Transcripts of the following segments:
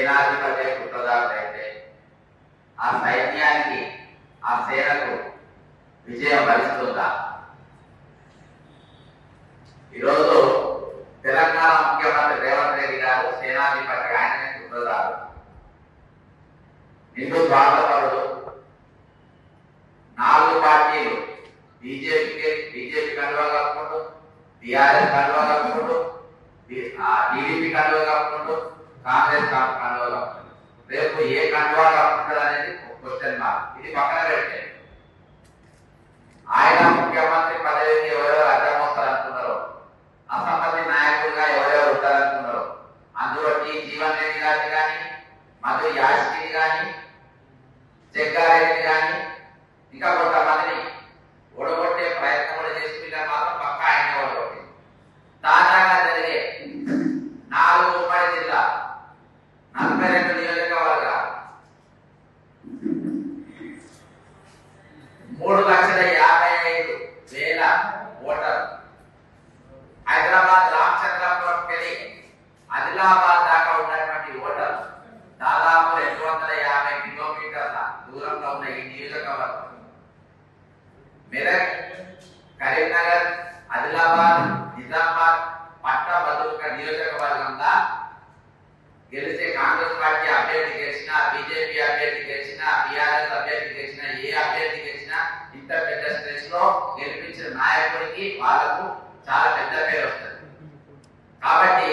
సేనాధిపతి కుట్రదారుడైతే ఆ సైన్యానికి ఆ సేనకు విజయం వరిస్తుందా? ఈరోజు తెలంగాణ ముఖ్యమంత్రి రేవంత్ రెడ్డి గారు సేనాధిపతి, ఆయననే కుట్రదారు, హిందూ స్వార్థపరుడు. 4 పార్టీలు బీజేపీ కండువా కప్పుకుంటూ, టీఆర్ఎస్ కండువా కప్పుకుంటూ, టీడీపీ కండువా కప్పుకుంటూ, కాంగ్రెస్ కండువా కప్పుకుంటూ, రేపు ఏ కండువా కప్పుకుంటారు అనేది క్వశ్చన్ మార్క్. ఇది పక్కన పెట్టే ఆయన ముఖ్యమంత్రి పదవికి ఎవరెవరు అడ్డం వస్తారనుకున్నారో, అసమ్మతి నాయకులుగా ఎవరెవరు ఉంటారనుకున్నారో, అందులో జీవన్ రెడ్డి గారిని కానీ, మధు యాష్కిని కానీ, జగ్గారెడ్డి కానీ, ఇంకా కొంతమందిని ఓడగొట్టే ప్రయత్నం కూడా చేసి వీళ్ళని మాత్రం పక్క ఆయన ఓడగొట్టి తాజాగా జరిగే 4 ఉమ్మడి జిల్లా 42 నియోజకవర్గాలు 3,55,000 ఓటర్లు. హైదరాబాద్ రామచంద్రపురం కెళ్ళి ఆదిలాబాద్ దాకా ఉన్నటువంటి ఓటర్లు దాదాపు 250 కిలోమీటర్ల దూరంలో ఉన్న ఈ నియోజకవర్గం మెదక్, కరీంనగర్, ఆదిలాబాద్, నిజామాబాద్, పట్టభద్రుల నియోజకవర్గంగా గెలిచే కాంగ్రెస్ పార్టీ అభ్యర్థి గెలిచినా, బీజేపీ అభ్యర్థి గెలిచినా, టీఆర్ఎస్ అభ్యర్థి గెలిచినా, ఏ అభ్యర్థి గెలిచినా ఇంత పెద్ద స్టేజ్ లో గెలిపించిన నాయకుడికి వాళ్ళకు చాలా పెద్ద పేరు వస్తుంది. కాబట్టి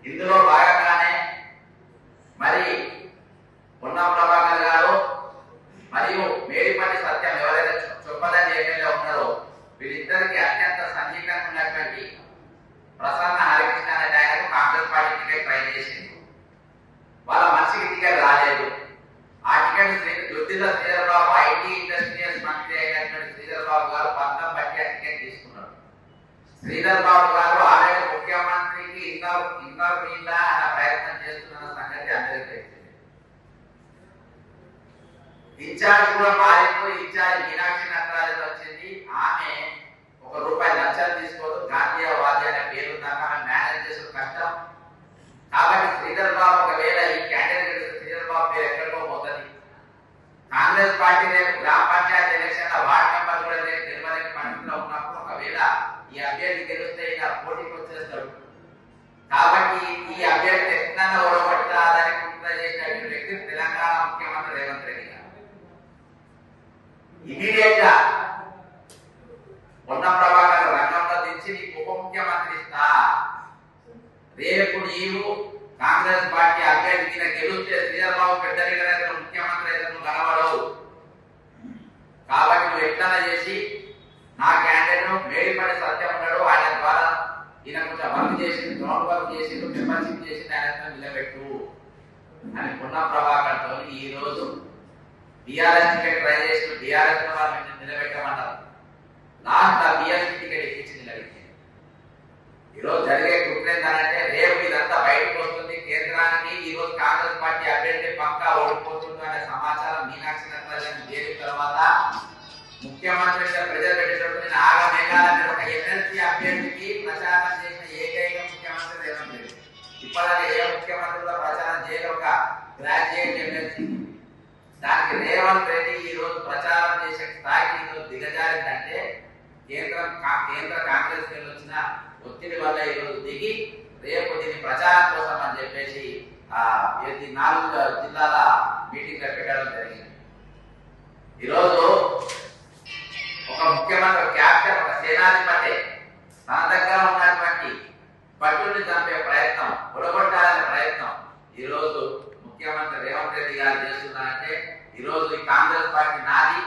ఇందులో భాగంగానే మరి పొన్నం ప్రభాకర్ గారు మరియు మేడిపల్లి సత్యం ఎవరైతే చొప్పదండి ఎమ్మెల్యే ఉన్నారో వీళ్ళిద్దరికి అత్యంత సన్నిహితంగా ఉన్నటువంటి ప్రసన్న హరికృష్ణ అనే ఆయనకు కాంగ్రెస్ పార్టీ టికెట్ ట్రై చేసింది. వాళ్ళ మనిషికి టికెట్ రాలేదు. ఆ ticket Duddilla Sridhar Babu, IT industrials మంత్రి అయినటువంటి శ్రీధర్ బాబు గారు పంతం బట్టి ఆ టికెట్ తీసుకున్నారు. శ్రీధర్ బాబు గారు ఆల్రెడీ ముఖ్యమంత్రికి ఇంకా ప్రయత్నం చేస్తున్న సంగతి అందరికీ తెలిసింది. ఇన్ఛార్జ్ కూడా మారింది. ఇన్ఛార్జ్ మీనాక్షి నటరాజన్ వచ్చింది. ఆమె ₹1 లక్షలు తీసుకోదు, గాంధీవాది అనే పేరు దాకా మేనేజ్ చేసే కష్టం. కాబట్టి శ్రీధర్ బాబు ఒకవేళ ఈ క్యాండిడేట్ శ్రీధర్ బాబు పేరు ఎక్కడికో పోతుంది. కాంగ్రెస్ పార్టీ రేపు గ్రామ పంచాయతీ ఎలక్షన్ వార్డు మెంబర్ కూడా రేపు నిర్వహించే పరిస్థితిలో ఉన్నప్పుడు ఒకవేళ ఈ అభ్యర్థి గెలిస్తే ఇలా పోటీకి వచ్చేస్తాడు. కాబట్టి ఈ అభ్యర్థి ఎక్కడ ఓడగొట్టాలని కుట్ర చేసినటువంటి వ్యక్తి తెలంగాణ ముఖ్యమంత్రి రేవంత్ రెడ్డి గారు. ఇమీడియట్ గా పొన్నం ప్రభాకర్ రంగంలో దించి నీకు ఉప ముఖ్యమంత్రి ఇస్తా, రేపు నీవు కాంగ్రెస్ పార్టీ అభ్యర్థి గెలిస్తే శ్రీధర్ బాబు పెద్ద లీడర్ అయితే ముఖ్యమంత్రి అయితే నువ్వు కనబడవు. కాబట్టి నువ్వు ఎట్లా చేసి నా క్యాండిడేట్ మేడిపల్లి సత్యం ఉన్నాడు, ఆయన ద్వారా ఈయన కొంచెం వర్క్ చేసి గ్రౌండ్ వర్క్ చేసి మెంబర్షిప్ చేసి ఆయన నిలబెట్టు అని పొన్నం ప్రభాకర్ తో ఈ రోజు టీఆర్ఎస్ టికెట్ ట్రై చేసి టీఆర్ఎస్ నిలబెట్టమన్నారు. లాస్ట్ ఆ బిఎస్పీ టికెట్ ఇచ్చి నిలబెట్టింది. ఈరోజు జరిగే కుట్ర ఏంటంటే రేపు ఇదంతా బయటకు వస్తుంది. కేంద్రానికి ఈ రోజు కాంగ్రెస్ పార్టీ అభ్యర్థి పక్కా ఓడిపోతుంది అనే సమాచారం మీనాక్షి నటరాజన్ చేరిన తర్వాత ముఖ్యమంత్రి ప్రజలు పెట్టేటప్పుడు నేను ఆగమేఘాలని ఒక ఎమ్మెల్సీ అభ్యర్థికి ప్రచారం చేసిన ఏకైక ముఖ్యమంత్రి రేవంత్ రెడ్డి. ఇప్పటికే ఏ ముఖ్యమంత్రిలో ప్రచారం చేయని ఒక గ్రాడ్యుయేట్ ఎమ్మెల్సీ, దానికి రేవంత్ రెడ్డి ఈ రోజు ప్రచారం చేసే స్థాయికి ఈరోజు దిగజారిందంటే కేంద్ర కాంగ్రెస్ వచ్చిన ఒత్తిడి వల్ల ఈరోజు దిగి రేపు దీని ప్రచారం కోసం అని చెప్పేసి 4 జిల్లాల మీటింగ్ పెట్టడం జరిగింది. ఈరోజు ఒక ముఖ్యమంత్రి, క్యాప్టెన్, ఒక సేనాధిపతి తన దగ్గర ఉన్నటువంటి పట్టుని చంపే ప్రయత్నం, ఒడగొట్టాలనే ప్రయత్నం ఈరోజు ముఖ్యమంత్రి రేవంత్ రెడ్డి గారు చేస్తున్నారంటే ఈరోజు ఈ కాంగ్రెస్ పార్టీ నాది,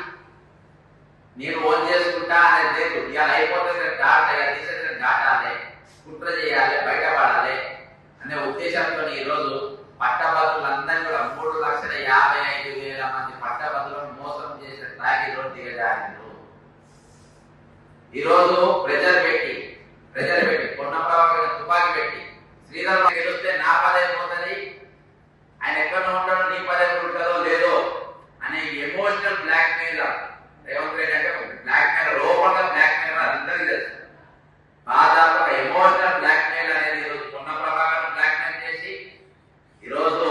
నేను ఓన్ చేసుకుంటా అనేది లేదు. ఇవాళ అయిపోతుంది దాటాలి, కుట్ర చేయాలి, బయటపడాలి అనే ఉద్దేశంతో ఈరోజు పట్టభద్రులందరినీ కూడా 3,55,000 మంది పట్టభద్రులను మోసం చేసే స్థాయికి ఈరోజు దిగజారింది. ఈరోజు ప్రెజర్ పెట్టి పొన్నం ప్రభాకర్ తుపాకీ పెట్టి శ్రీధర్ గెలిస్తే నా పదవి పోతుంది, ఆయన ఎక్కడ ఉంటాడో నీ పదవి ఉంటుందో లేదో అనే emotional black mail Revanth Reddy అంటే బ్లాక్ మెయిల్, లోపల బ్లాక్ మెయిల్ అందరికీ తెలుసు. దాదాపు ఎమోషనల్ బ్లాక్ మెయిల్ అనేది ఈరోజు పొన్నం ప్రభాకర్ బ్లాక్ మెయిల్ చేసి ఈరోజు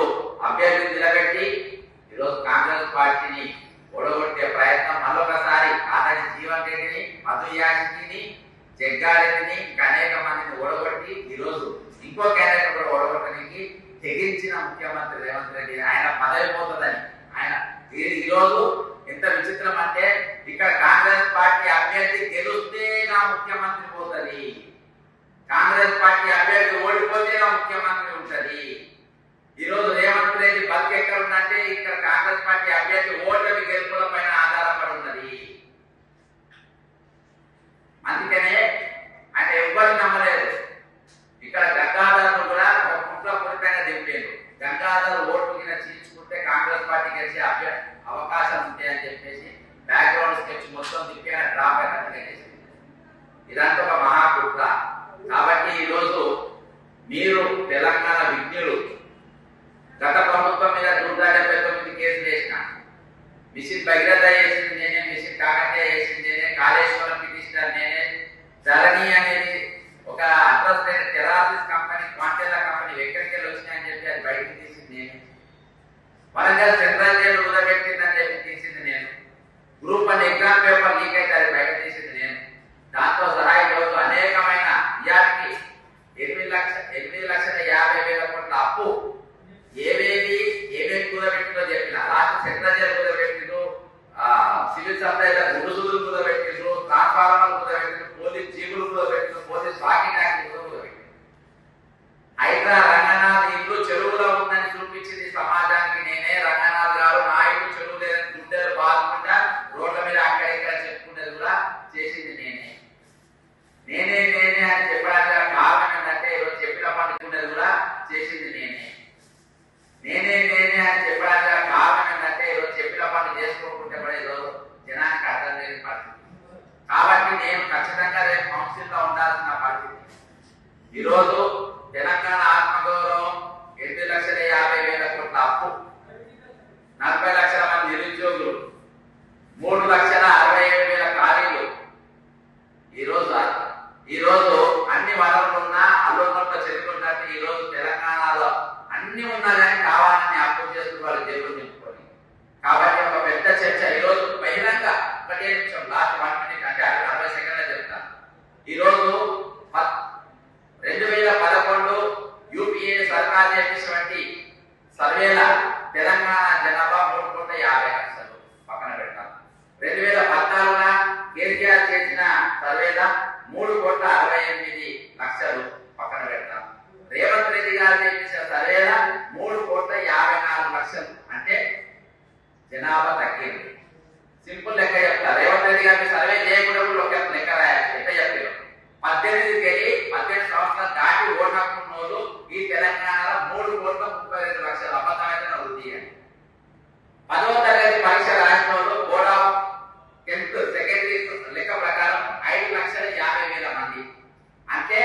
తెగించిన ముఖ్యమంత్రి రేవంత్ రెడ్డి. ఆయన పదవి పోతుందని ఆయన ఈరోజు ఎంత విచిత్రం అంటే ఇక్కడ కాంగ్రెస్ పార్టీ అభ్యర్థి గెలిస్తే నా ముఖ్యమంత్రి పోతుంది, కాంగ్రెస్ పార్టీ అభ్యర్థి ఓడిపోతే నా ముఖ్యమంత్రి ఉంటది. ఈరోజు రేవంత్ రెడ్డి బతికి ఎక్కడ ఉందంటే ఇక్కడ కాంగ్రెస్ పార్టీ అభ్యర్థి ఓటమి గెలుపుల పైన ఆధారపడి ఉన్నది. అందుకనే ఆయన ఎవ్వరు నమ్మలేదు. ఇక్కడ గంగాధర్ కూడా ఒక కుట్ర పూరితంగా దింపారు. గంగాధర్ ఓటు కింద చీల్చుకుంటే కాంగ్రెస్ పార్టీ గెలిచే అవకాశం ఉంటాయి అని చెప్పేసి బ్యాక్గ్రౌండ్ స్కెచ్ మొత్తం తిప్పి ఆయన డ్రాప్ అయినట్టుగా చేసింది. ఇదంతా ఒక మహాకుట్ర. కాబట్టి ఈరోజు మీరు తెలంగాణ విజ్ఞులు, గత ప్రభుత్వం మీద 179 కేసులు వేసిన, మిషన్ భగీరథ వేసింది నేనే, మిషన్ కాకతీయ వేసింది నేనే, కాళేశ్వరం పిటిషనర్ నేనే, ధరణి అనేది ఒక అడ్రస్ లేని టెరాసిస్ కంపెనీ, క్వాంటెల్లా కంపెనీ ఎక్కడికి వెళ్ళి వచ్చినాయని చెప్పి అది బయటకు తీసింది నేను. వరంగల్ సెంట్రల్ జైలు ఉదబెట్టిందని చెప్పి తీసింది నేను. గ్రూప్ 1 ఎగ్జామ్ పేపర్ లీక్ అయితే అది బయట తీసింది నేను. దాంతో సహా ఈరోజు అనేకమైన ఇయాటికి 8,50,50,000 కోట్ల అప్పు ఏమేమి కుదబెట్టిందో చెప్పిన. లాస్ట్ సెంట్రల్ జైలు కుదబెట్టిండ్రు, సివిల్ సప్లైల గుడుసులు కుదబెట్టిండ్రు, ట్రాన్స్ఫార్మర్లు కుదబెట్టిండ్రు, పోలీస్ జీబులు కుదబెట్టిండ్రు, పోలీస్ వాకింగ్ యాక్ట్ కుదబెట్టిండ్రు. హైదరా రంగనాథ్ ఇల్లు చెరువులో ఉందని చూపించింది సమాజానికి నేనే. రంగనాథ్ గారు నా ఇల్లు చెరువు లేదని గుండెలు బాదుకుంటా రోడ్ల మీద అక్కడ ఇక్కడ చెప్పుకునేది కూడా చేసింది నేనే. నేనే నేనే అని చెప్పడానికి కారణం ఏంటంటే ఈరోజు చెప్పిన పండుకునేది కూడా చేసింది నేనే. నేనే నేనే అని చెప్పడానికి కారణం ఏంటంటే ఈరోజు చెప్పిన పనులు చేసుకోకుంటే కూడా ఈరోజు జనానికి అర్థం లేని పరిస్థితి. కాబట్టి నేను ఖచ్చితంగా రేపు కౌన్సిల్లో ఉండాల్సిన పరిస్థితి. ఈరోజు తెలంగాణ ఆత్మగౌరవం 8,50,000 కోట్ల అప్పు, 40 లక్షల మంది నిరుద్యోగులు, 3,67,000 ఖాళీలు. ఈరోజు అన్ని వనరులు ఉన్నా అల్లున్నట్టు చెరుకుంటే ఈరోజు తెలంగాణలో అన్ని ఉన్నా కానీ కావాలని అప్పు చేస్తూ వాళ్ళు జైలు నింపుకొని. కాబట్టి ఒక పెద్ద చర్చ ఈరోజు బహిరంగ 1 నిమిషం లాస్ట్ 1 మినిట్ అంటే 60 సెకండ్లు చెప్తాను. ఈరోజు 2011 యూపీఏ సర్కార్ చేసినటువంటి సర్వేల తెలంగాణ జనాభా 3,50,00,000 పక్కన పెడతాం. 2014 కేసీఆర్ చేసిన సర్వేల 3,68,00,000 పక్కన పెడతాం. రేవంత్ రెడ్డి గారు చేసిన సర్వేల 3,54,00,000 అంటే జనాభా తగ్గింది. సింపుల్ లెక్క చెప్తా. రేవంత్ రెడ్డి గారిని సర్వే చేయకుండా ఒక లెక్క రాయాలి. ఎట్లా చెప్పారు? 18 సంవత్సరాలు దాటి ఓటుకున్న వాళ్ళు ఈ తెలంగాణలో 3,32,00,000 అబద్ధమైన వృద్ధి అని. 10వ తరగతి పరీక్ష రాసిన వాళ్ళు బోర్డ్ ఆఫ్ 10th సెకండరీ లెక్క ప్రకారం 5,50,000 మంది. అంటే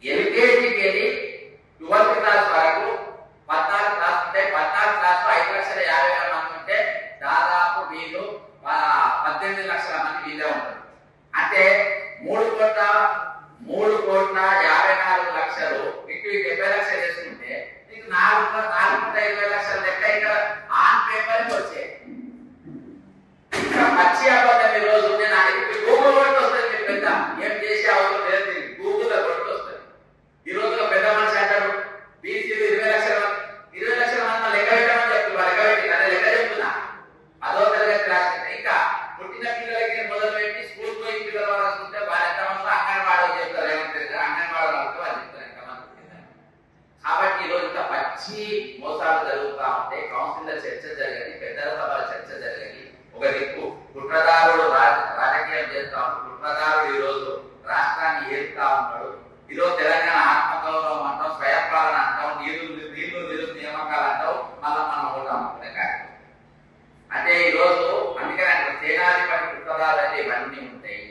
ఎల్కేజీకి వెళ్ళి 12th క్లాస్ వరకు 14th క్లాస్ ఉంటే 14th క్లాస్ లో 5,50,000 మంది ఉంటే దాదాపు వీళ్ళు 18 లక్షల మంది వీళ్ళే ఉంటారు. అంటే 3,54,00,000 ఇటు 70 లక్షలు చేసుకుంటే నీకు 4,20,00,000 లెక్క ఇక్కడ ఆన్ పేపర్ వచ్చాయి. ఇంకా పచ్చి అబద్ధం. ఈ రోజు నేను అడిగి గూగుల్ కొట్టి వస్తుంది. మీరు పెద్ద ఏం చేసే అవసరం లేదు, గూగుల్ కొట్టి వస్తుంది. ఈ రోజులో పెద్ద మనిషి అంటారు బీసీలు 20 లక్షల మంది లెక్క పెట్టమని చెప్తున్నారు. లెక్క పెట్టి అదే లెక్క చెప్తున్నా. 10వ తరగతి రాసిన ఇంకా పుట్టిన పిల్లలకి మొదలు పెట్టి స్కూల్ పోయి పిల్లలు రాసుకుంటే వాళ్ళు ఎంతమంది అంగన్వాడీ చెప్తారు. ఏమంటారు? అంగన్వాడీ వాళ్ళకి వాళ్ళు చెప్తారు ఎంతమంది. కాబట్టి ఈరోజు ఇంత పచ్చి మోసాలు జరుగుతూ ఉంటాయి. కౌన్సిల్లో చర్చ జరిగింది, పెద్దల సభలో చర్చ జరిగింది. ఒక దిక్కు కుట్రదారుడు రాజకీయం చేస్తా ఉంటాడు. కుట్రదారుడు ఈరోజు రాష్ట్రాన్ని ఏరుతా ఉంటాడు. ఈరోజు తెలంగాణ ఆత్మగౌరవం అంటాం, స్వయం పాలన అంటాం, నీళ్లు నియామకాలు అంటాం, మళ్ళా మనం ఓటాం అంటే ఈరోజు అందుకని అక్కడ సేనాధిపతి కుట్రదారులు అంటే ఇవన్నీ ఉంటాయి.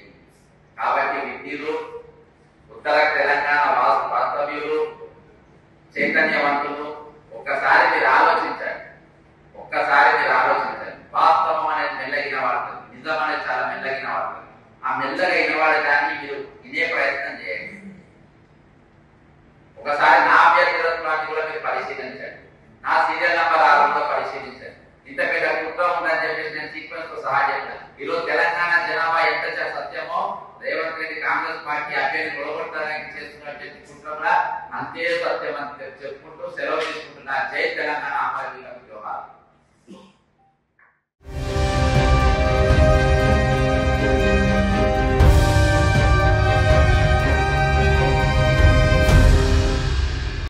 కాబట్టి విద్యులు ఉత్తర తెలంగాణ వాస్తవ్యులు చైతన్యవంతులు ఒక్కసారి మీరు ఆలోచించండి. వాస్తవం అనేది మెల్లగిన వాడుతుంది, నిజం అనేది చాలా మెల్లగిన వాడుతుంది. ఆ మెల్లగా వినవాడటాన్ని మీరు వినే ప్రయత్నం చేయండి. ఒకసారి నా అభ్యర్థులను కూడా మీరు పరిశీలించండి. నా సీరియల్ నంబర్ 6 పరిశీలించండి. ఇంత పెద్ద కుట్ర ఉందని చెప్పేసి నేను సీక్వెన్స్ తో సహా చెప్పాను. ఈరోజు తెలంగాణ జనాభా ఎంత సత్యమో రేవంత్ రెడ్డి కాంగ్రెస్ పార్టీ అభ్యర్థి కొలగొట్టడానికి చేస్తున్నటువంటి కుట్ర కూడా అంతే సత్యం అని చెప్తాను. చెప్పుకుంటూ సెలవు తీసుకుంటున్నా. జై తెలంగాణ అమరవీరులకు.